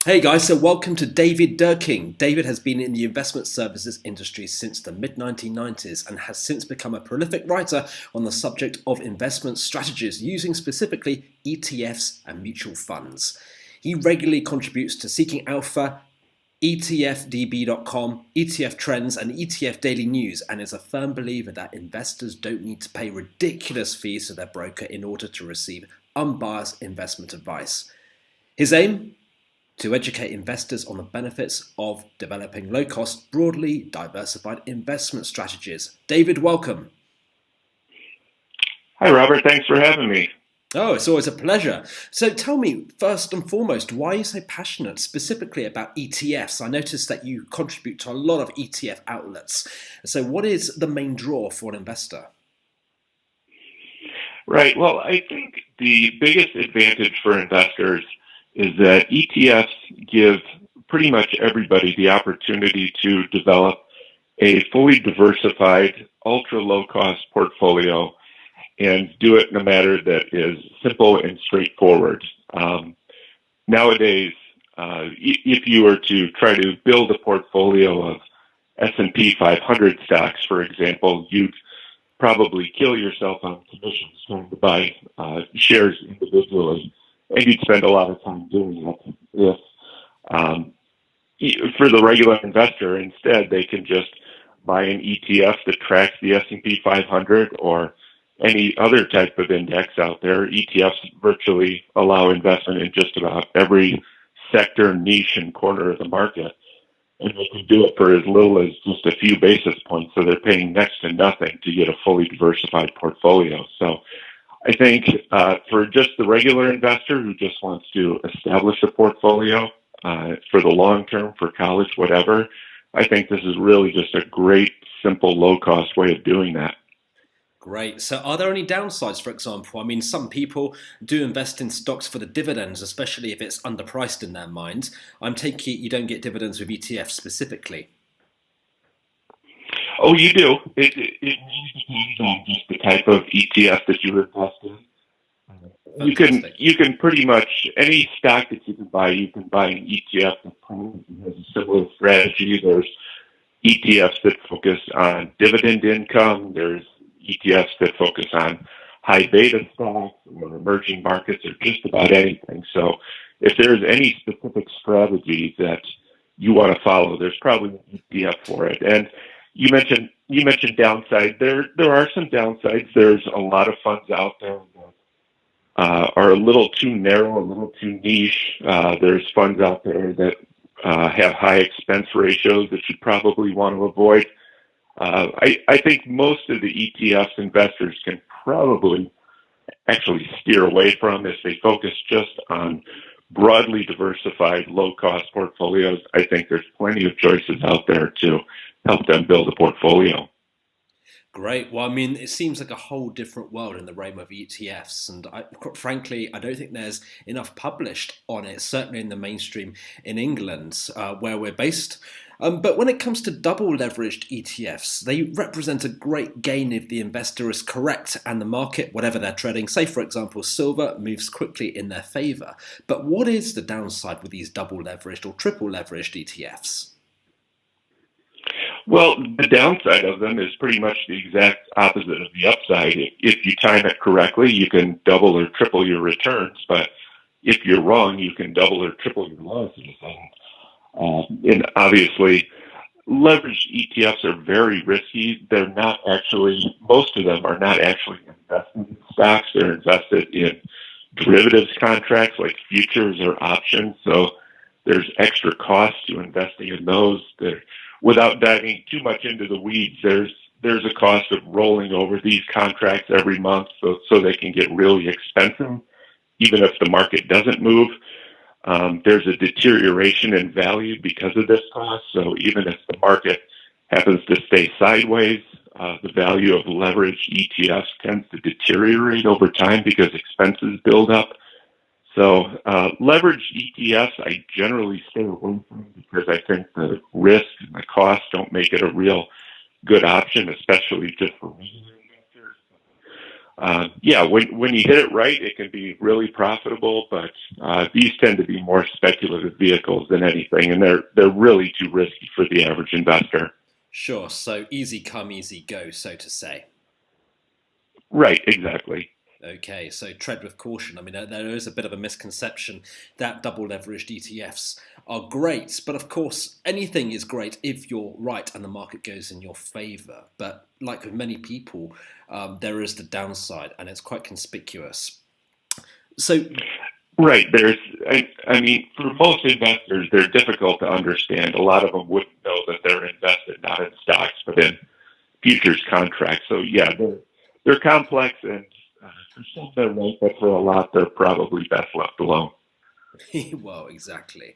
Hey guys, so welcome to David Dierking. David has been in the investment services industry since the mid 1990s and has since become a prolific writer on the subject of investment strategies using specifically ETFs and mutual funds. He regularly contributes to Seeking Alpha, ETFDB.com, ETF Trends, and ETF Daily News, and is a firm believer that investors don't need to pay ridiculous fees to their broker in order to receive unbiased investment advice. His aim? To educate investors on the benefits of developing low-cost, broadly diversified investment strategies. David, welcome. Hi, Robert. Thanks for having me. Oh, it's always a pleasure. So tell me, first and foremost, why are you so passionate specifically about ETFs? I noticed that you contribute to a lot of ETF outlets. So what is the main draw for an investor? Right. Well, I think the biggest advantage for investors is that ETFs give pretty much everybody the opportunity to develop a fully diversified, ultra low cost portfolio and do it in a manner that is simple and straightforward. Nowadays, if you were to try to build a portfolio of S&P 500 stocks, for example, you'd probably kill yourself on commissions trying to buy shares individually, and you'd spend a lot of time doing that. If for the regular investor, instead, they can just buy an ETF that tracks the S&P 500 or any other type of index out there. ETFs virtually allow investment in just about every sector, niche, and corner of the market. And they can do it for as little as just a few basis points. So they're paying next to nothing to get a fully diversified portfolio. So I think for just the regular investor who just wants to establish a portfolio for the long term, for college, whatever, I think this is really just a great, simple, low cost way of doing that. Great. So, are there any downsides, for example? I mean, some people do invest in stocks for the dividends, especially if it's underpriced in their minds. I'm taking it you don't get dividends with ETFs specifically. Oh, you do. It really depends on just the type of ETF that you invest in. Fantastic. You can pretty much any stock that you can buy an ETF that probably has a similar strategy. There's ETFs that focus on dividend income. There's ETFs that focus on high beta stocks or emerging markets or just about anything. So if there's any specific strategy that you want to follow, there's probably an ETF for it. And you mentioned downside. There are some downsides. There's a lot of funds out there that are a little too narrow, a little too niche. There's funds out there that have high expense ratios that you probably want to avoid. I think most of the ETFs investors can probably actually steer away from if they focus just on broadly diversified, low-cost portfolios. I think there's plenty of choices out there to help them build a portfolio. Great. Well, I mean, it seems like a whole different world in the realm of ETFs, and frankly, I don't think there's enough published on it. Certainly in the mainstream in England, where we're based. But when it comes to double leveraged ETFs, they represent a great gain if the investor is correct and the market, whatever they're trading, say for example, silver moves quickly in their favor. But what is the downside with these double leveraged or triple leveraged ETFs? Well, the downside of them is pretty much the exact opposite of the upside. If you time it correctly, you can double or triple your returns, but if you're wrong, you can double or triple your losses. And obviously, leveraged ETFs are very risky. They're not actually, most of them are not actually investment in stocks. They're invested in derivatives contracts like futures or options. So there's extra cost to investing in those. Without diving too much into the weeds, there's a cost of rolling over these contracts every month so they can get really expensive, even if the market doesn't move. There's a deterioration in value because of this cost. So even if the market happens to stay sideways, the value of leveraged ETFs tends to deteriorate over time because expenses build up. So leveraged ETFs, I generally stay away from because I think the risk and the cost don't make it a real good option, especially just for regular investors. Yeah, when you hit it right, it can be really profitable, but these tend to be more speculative vehicles than anything, and they're really too risky for the average investor. Sure, so easy come, easy go, so to say. Right, exactly. Okay, so tread with caution. I mean, there is a bit of a misconception that double leveraged ETFs are great, but of course, anything is great if you're right and the market goes in your favor. But like with many people, there is the downside, and it's quite conspicuous. So, Right. I mean, for most investors, they're difficult to understand. A lot of them wouldn't know that they're invested not in stocks, but in futures contracts. So yeah, they're complex, and for some they're right, but for a lot, they're probably best left alone. well, exactly.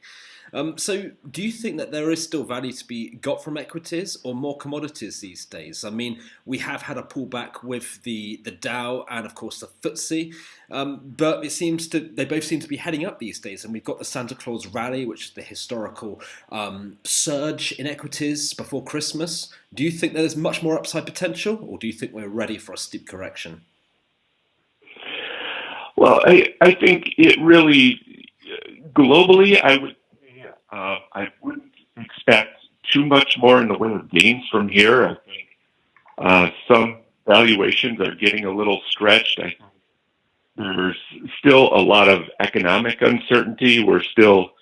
So, do you think that there is still value to be got from equities or more commodities these days? I mean, we have had a pullback with the Dow and, of course, the FTSE, but they both seem to be heading up these days. And we've got the Santa Claus rally, which is the historical surge in equities before Christmas. Do you think there's much more upside potential, or do you think we're ready for a steep correction? Well, I think it really globally, I wouldn't expect too much more in the way of gains from here. I think some valuations are getting a little stretched. I think there's still a lot of economic uncertainty. We're still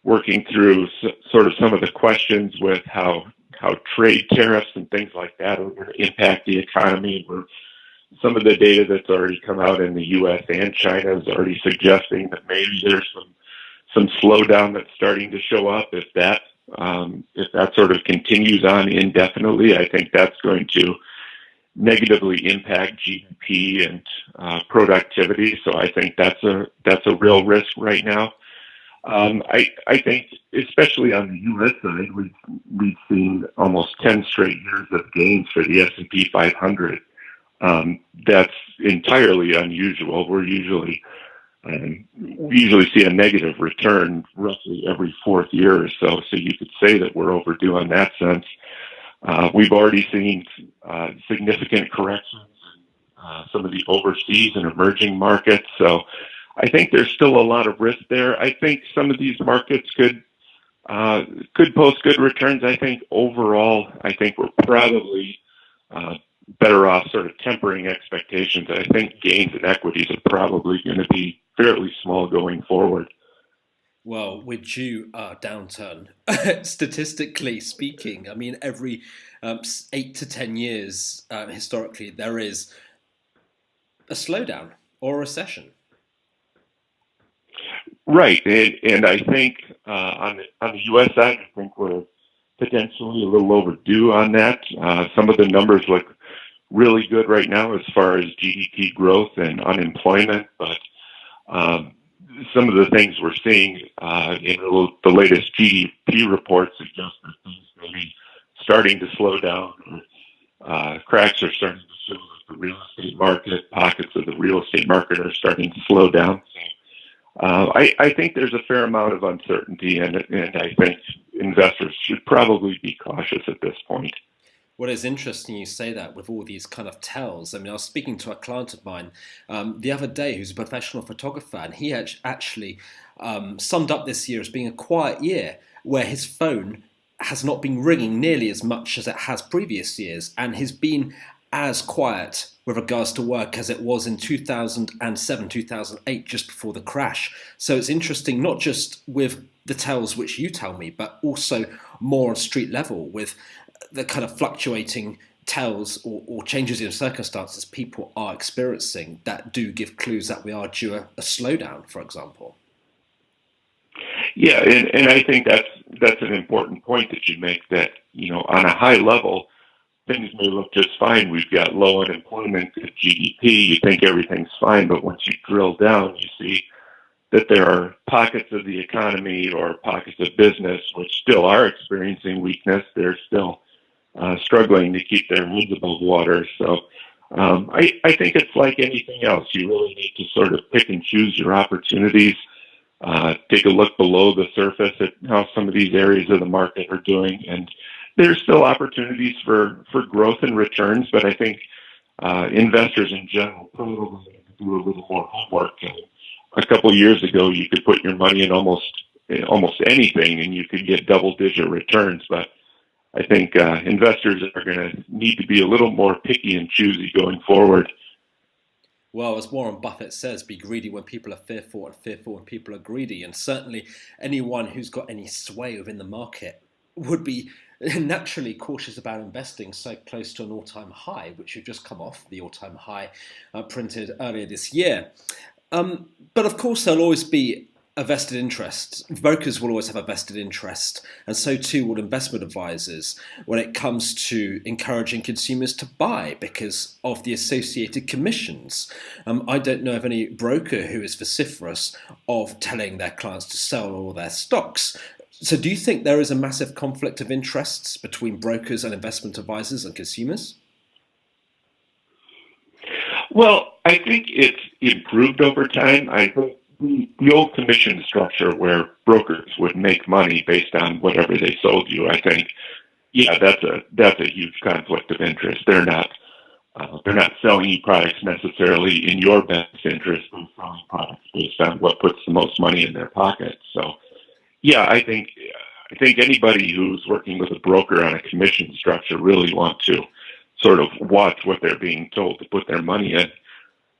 working through sort of some of the questions with how trade tariffs and things like that are going to impact the economy. Some of the data that's already come out in the U.S. and China is already suggesting that maybe there's some slowdown that's starting to show up. If that sort of continues on indefinitely, I think that's going to negatively impact GDP and productivity. So I think that's a real risk right now. I think, especially on the U.S. side, we've seen almost 10 straight years of gains for the S&P 500. That's entirely unusual. We usually see a negative return roughly every fourth year or so. So you could say that we're overdue in that sense. We've already seen significant corrections in some of the overseas and emerging markets. So I think there's still a lot of risk there. I think some of these markets could post good returns. I think overall, we're probably better off sort of tempering expectations. I think gains in equities are probably going to be fairly small going forward. Well, we're due a downturn, statistically speaking. I mean, every 8 to 10 years, historically, there is a slowdown or a recession. Right, and I think on the U.S. side, I think we're potentially a little overdue on that. Some of the numbers look really good right now as far as GDP growth and unemployment, but some of the things we're seeing in the latest GDP reports suggest that things may be starting to slow down. Cracks are starting to show that the real estate market, pockets of the real estate market are starting to slow down. I think there's a fair amount of uncertainty, and I think investors should probably be cautious at this point. Well, it's interesting you say that with all these kind of tells. I mean, I was speaking to a client of mine the other day who's a professional photographer, and he actually summed up this year as being a quiet year where his phone has not been ringing nearly as much as it has previous years, and he's been as quiet with regards to work as it was in 2007, 2008, just before the crash. So it's interesting, not just with the tells which you tell me, but also more on street level with the kind of fluctuating tells or changes in circumstances people are experiencing that do give clues that we are due a slowdown, for example. Yeah, and I think that's an important point that you make, that, on a high level, things may look just fine. We've got low unemployment, good GDP. You think everything's fine, but once you drill down, you see that there are pockets of the economy or pockets of business which still are experiencing weakness. They're still struggling to keep their heads above water. So I think it's like anything else. You really need to sort of pick and choose your opportunities. Take a look below the surface at how some of these areas of the market are doing, and there's still opportunities for growth and returns. But I think investors in general probably need to do a little more homework. And a couple of years ago, you could put your money in almost anything, and you could get double-digit returns. But I think investors are going to need to be a little more picky and choosy going forward. Well, as Warren Buffett says, be greedy when people are fearful and fearful when people are greedy. And certainly anyone who's got any sway within the market would be naturally cautious about investing so close to an all-time high, which you've just come off, the all-time high printed earlier this year. But of course, there'll always be a vested interest. Brokers will always have a vested interest, and so too will investment advisors when it comes to encouraging consumers to buy because of the associated commissions. I don't know of any broker who is vociferous of telling their clients to sell all their stocks. So do you think there is a massive conflict of interests between brokers and investment advisors and consumers? Well, I think it's improved over time. I think the old commission structure where brokers would make money based on whatever they sold you, I think, yeah, that's a huge conflict of interest. They're not selling you products necessarily in your best interest. They're selling products based on what puts the most money in their pocket. So, yeah, I think anybody who's working with a broker on a commission structure really want to sort of watch what they're being told to put their money in.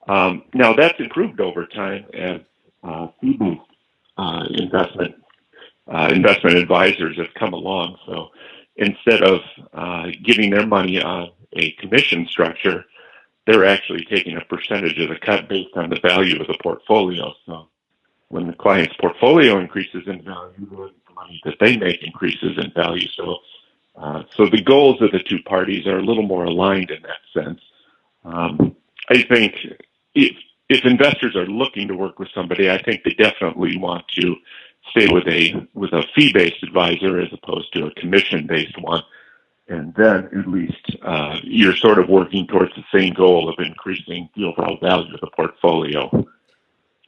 Now that's improved over time as Feebased investment advisors have come along. So instead of giving their money on a commission structure, they're actually taking a percentage of the cut based on the value of the portfolio. So when the client's portfolio increases in value, the money that they make increases in value. So the goals of the two parties are a little more aligned in that sense. I think if investors are looking to work with somebody, I think they definitely want to stay with a fee-based advisor as opposed to a commission-based one. And then at least you're sort of working towards the same goal of increasing the overall value of the portfolio.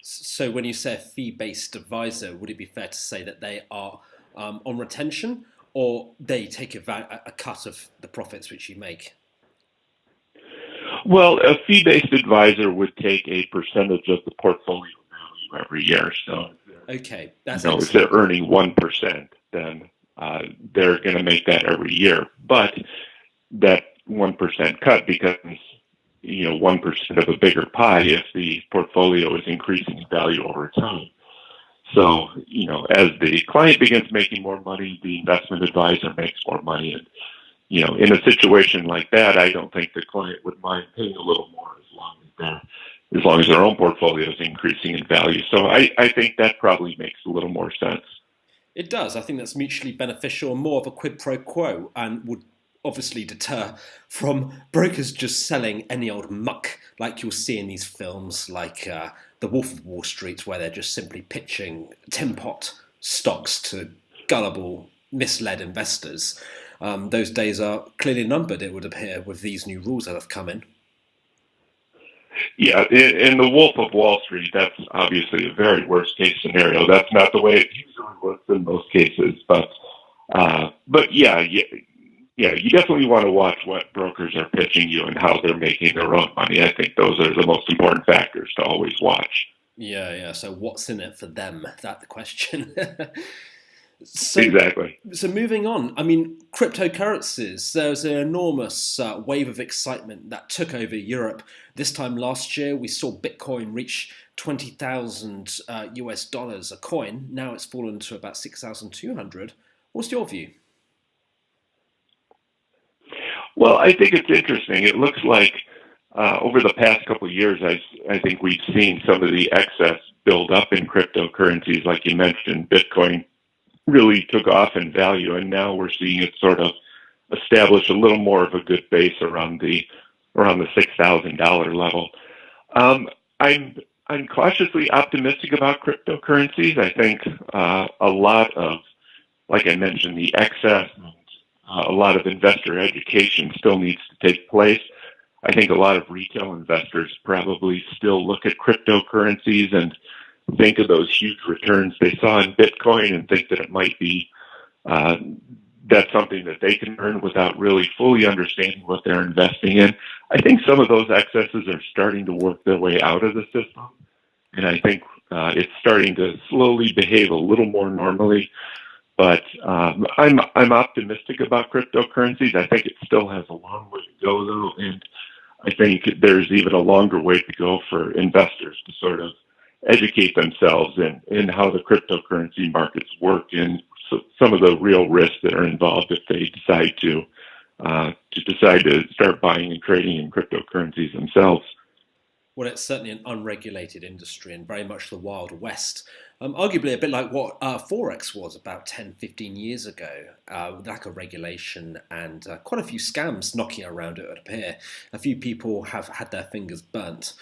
So when you say a fee-based advisor, would it be fair to say that they are on retention, or they take a cut of the profits which you make? Well, a fee-based advisor would take a percentage of the portfolio value every year. So, okay, that's if they're earning 1%, then they're going to make that every year. But that 1% cut becomes, 1% of a bigger pie if the portfolio is increasing in value over time. So, as the client begins making more money, the investment advisor makes more money. And, in a situation like that, I don't think the client would mind paying a little more as long as their own portfolio is increasing in value. So I think that probably makes a little more sense. It does. I think that's mutually beneficial and more of a quid pro quo, and would obviously deter from brokers just selling any old muck like you'll see in these films like The Wolf of Wall Street, where they're just simply pitching tin pot stocks to gullible, misled investors. Those days are clearly numbered, it would appear, with these new rules that have come in. Yeah, in The Wolf of Wall Street, that's obviously a very worst case scenario. That's not the way it usually works in most cases. But yeah, you definitely want to watch what brokers are pitching you and how they're making their own money. I think those are the most important factors to always watch. Yeah. So what's in it for them? That's the question. Exactly. So moving on, cryptocurrencies, there was an enormous wave of excitement that took over Europe. This time last year, we saw Bitcoin reach 20,000 US dollars a coin. Now it's fallen to about 6,200. What's your view? Well, I think it's interesting. It looks like over the past couple of years, I think we've seen some of the excess build up in cryptocurrencies, like you mentioned. Bitcoin really took off in value, and now we're seeing it sort of establish a little more of a good base around the $6,000 level. I'm cautiously optimistic about cryptocurrencies. I think a lot of, like I mentioned, the excess, a lot of investor education still needs to take place. I think a lot of retail investors probably still look at cryptocurrencies and think of those huge returns they saw in Bitcoin and think that it might be that's something that they can earn without really fully understanding what they're investing in. I think some of those excesses are starting to work their way out of the system, and I think it's starting to slowly behave a little more normally. But I'm optimistic about cryptocurrencies. I think it still has a long way to go, though, and I think there's even a longer way to go for investors to sort of educate themselves in how the cryptocurrency markets work and some of the real risks that are involved if they decide to start buying and trading in cryptocurrencies themselves. Well, it's certainly an unregulated industry and very much the Wild West. Arguably a bit like what Forex was about 10, 15 years ago, with lack of regulation and quite a few scams knocking around, it would appear. A few people have had their fingers burnt.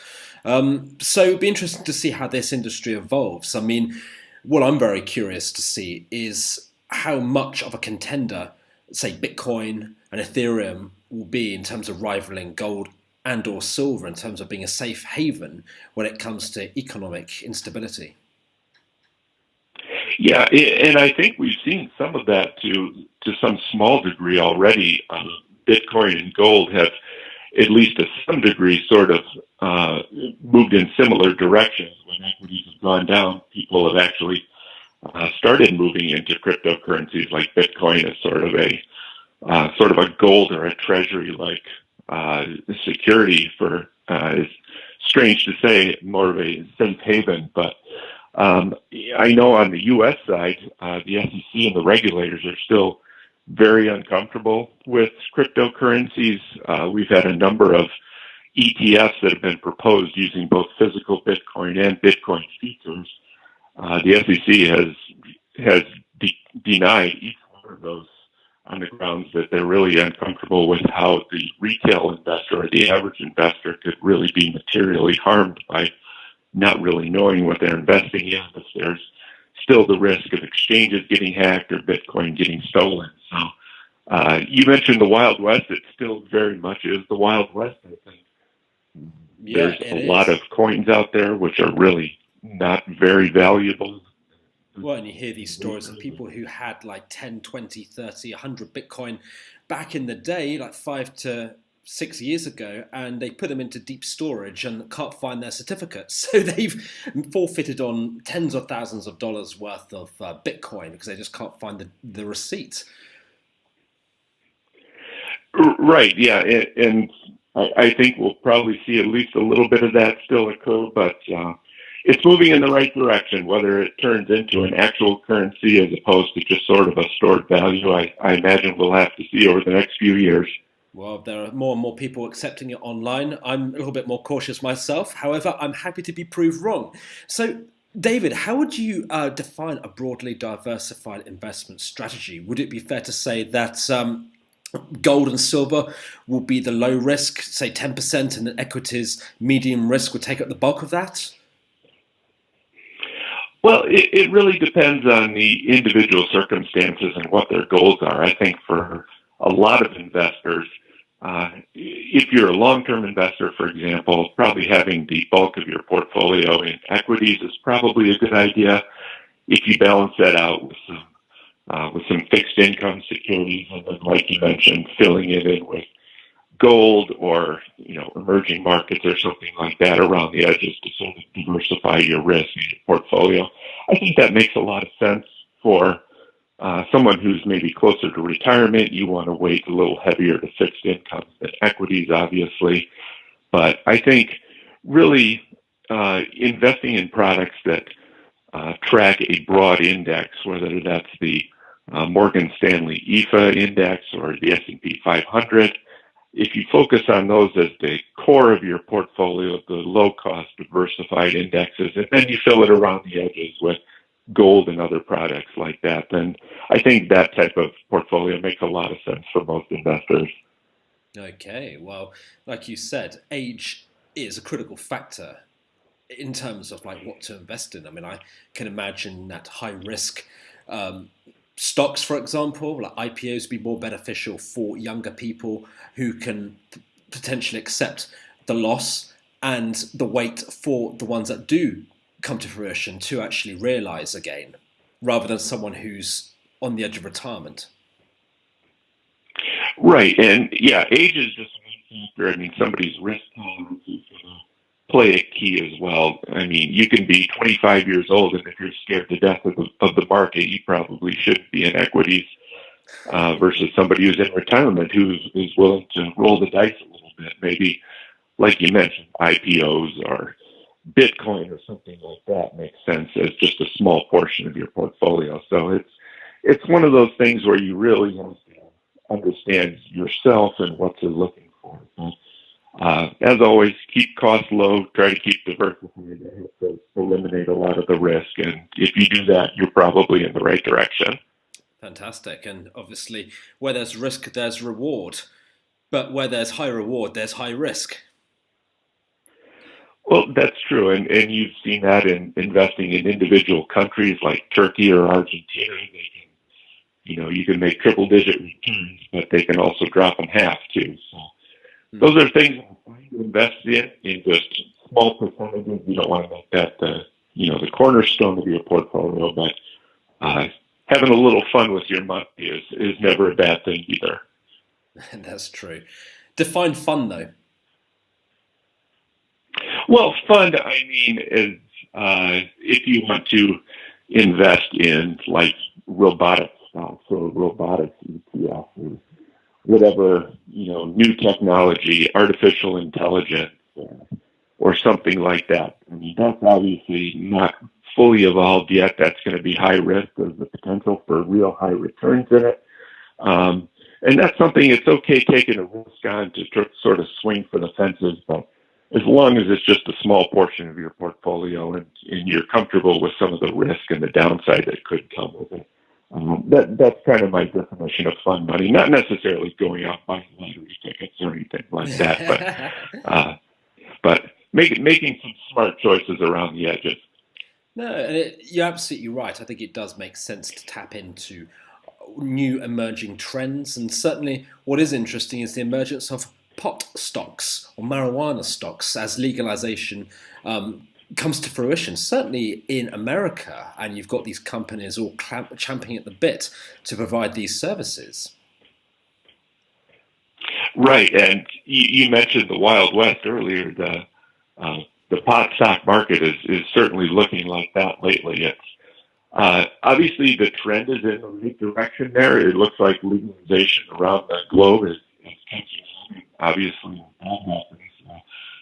So it'd be interesting to see how this industry evolves. I mean, what I'm very curious to see is how much of a contender, say, Bitcoin and Ethereum will be in terms of rivaling gold and or silver in terms of being a safe haven when it comes to economic instability. Yeah, and I think we've seen some of that to some small degree already. Bitcoin and gold have, at least to some degree, sort of moved in similar directions. When equities have gone down, people have actually started moving into cryptocurrencies like Bitcoin as sort of a gold or a treasury like security for, it's strange to say, more of a safe haven. But I know on the U.S. side, the SEC and the regulators are still very uncomfortable with cryptocurrencies. We've had a number of ETFs that have been proposed using both physical Bitcoin and Bitcoin futures. The SEC has denied each one of those on the grounds that they're really uncomfortable with how the retail investor or the average investor could really be materially harmed by not really knowing what they're investing in, if there's still the risk of exchanges getting hacked or Bitcoin getting stolen. So you mentioned the Wild West. It still very much is the Wild West, I think. Yeah, There's a lot of coins out there which are really not very valuable. Well, and you hear these stories of people who had like 10, 20, 30, 100 Bitcoin back in the day, like 5 to 6 years ago, and they put them into deep storage and can't find their certificates. So they've forfeited on tens of thousands of dollars worth of Bitcoin because they just can't find the receipt. Right, yeah, and I think we'll probably see at least a little bit of that still occur, but it's moving in the right direction. Whether it turns into an actual currency as opposed to just sort of a stored value, I imagine we'll have to see over the next few years. Well, there are more and more people accepting it online. I'm a little bit more cautious myself. However, I'm happy to be proved wrong. So, David, how would you define a broadly diversified investment strategy? Would it be fair to say that gold and silver will be the low risk, say 10%, and then equities, medium risk, would take up the bulk of that? Well, it really depends on the individual circumstances and what their goals are. I think for a lot of investors, if you're a long-term investor, for example, probably having the bulk of your portfolio in equities is probably a good idea. If you balance that out with some fixed income securities, and then, like you mentioned, filling it in with gold or emerging markets or something like that around the edges to sort of diversify your risk in your portfolio. I think that makes a lot of sense for someone who's maybe closer to retirement. You want to weight a little heavier to fixed incomes than equities, obviously. But I think really investing in products that track a broad index, whether that's the Morgan Stanley EFA index or the S&P 500, if you focus on those as the core of your portfolio, the low-cost diversified indexes, and then you fill it around the edges with gold and other products like that, then I think that type of portfolio makes a lot of sense for most investors. Okay, well, like you said, age is a critical factor in terms of like what to invest in. I mean, I can imagine that high risk stocks, for example, like IPOs, be more beneficial for younger people who can potentially accept the loss and the wait for the ones that do come to fruition to actually realize again, rather than someone who's on the edge of retirement. Right, and yeah, age is just factor. I mean, somebody's risk tolerance is going to play a key as well. I mean, you can be 25 years old, and if you're scared to death of the market, you probably shouldn't be in equities versus somebody who's in retirement who's willing to roll the dice a little bit. Maybe, like you mentioned, IPOs or Bitcoin or something like that makes sense as just a small portion of your portfolio. So it's one of those things where you really understand yourself and what you're looking for. As always, keep costs low, try to keep diversified to eliminate a lot of the risk. And if you do that, you're probably in the right direction. Fantastic. And obviously, where there's risk, there's reward. But where there's high reward, there's high risk. Well, that's true. And you've seen that in investing in individual countries like Turkey or Argentina. They can, you can make triple-digit returns, but they can also drop in half, too. So those are things that are fine to invest in just small percentages. You don't want to make that the cornerstone of your portfolio, but having a little fun with your money is never a bad thing either. That's true. Define fun, though. Well, fun, I mean, is if you want to invest in like robotic stocks or robotic ETFs or whatever, new technology, artificial intelligence, or something like that. I mean, that's obviously not fully evolved yet. That's going to be high risk. There's the potential for real high returns in it. And that's something it's okay taking a risk on to sort of swing for the fences, but as long as it's just a small portion of your portfolio and you're comfortable with some of the risk and the downside that could come with it. That's kind of my definition of fun money. Not necessarily going out buying lottery tickets or anything like that, but making some smart choices around the edges. No, and you're absolutely right. I think it does make sense to tap into new emerging trends. And certainly what is interesting is the emergence of pot stocks or marijuana stocks as legalization comes to fruition, certainly in America, and you've got these companies all champing at the bit to provide these services. Right, and you mentioned the Wild West earlier. The pot stock market is certainly looking like that lately. It's obviously the trend is in the right direction there. It looks like legalization around the globe is catching on. Obviously,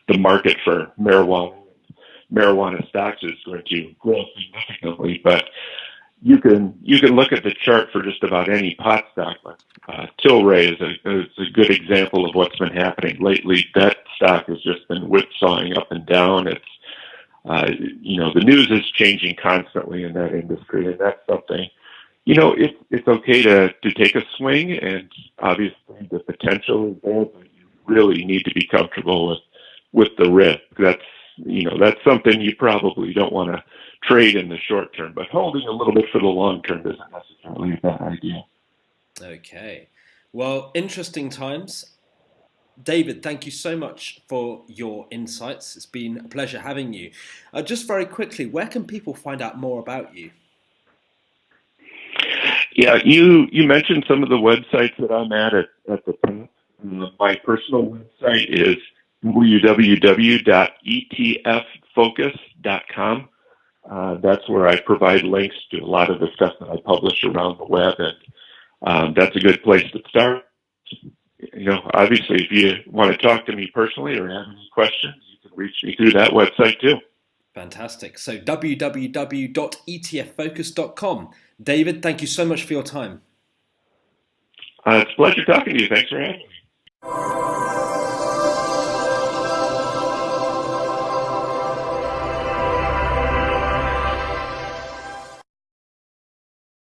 the market for marijuana stocks is going to grow significantly, but you can look at the chart for just about any pot stock. Tilray is a good example of what's been happening lately. That stock has just been whipsawing up and down. It's the news is changing constantly in that industry, and that's something. It's okay to take a swing, and obviously the potential is there, but you really need to be comfortable with the risk. That's something you probably don't want to trade in the short term, but holding a little bit for the long term isn't necessarily a bad idea. Okay. Well, interesting times. David, thank you so much for your insights. It's been a pleasure having you. Just very quickly, where can people find out more about you? Yeah, you mentioned some of the websites that I'm at the top. My personal website is www.etffocus.com. That's where I provide links to a lot of the stuff that I publish around the web, and that's a good place to start. Obviously, if you want to talk to me personally or have any questions, you can reach me through that website too. Fantastic. So www.etffocus.com. David, thank you so much for your time. It's a pleasure talking to you. Thanks for having me.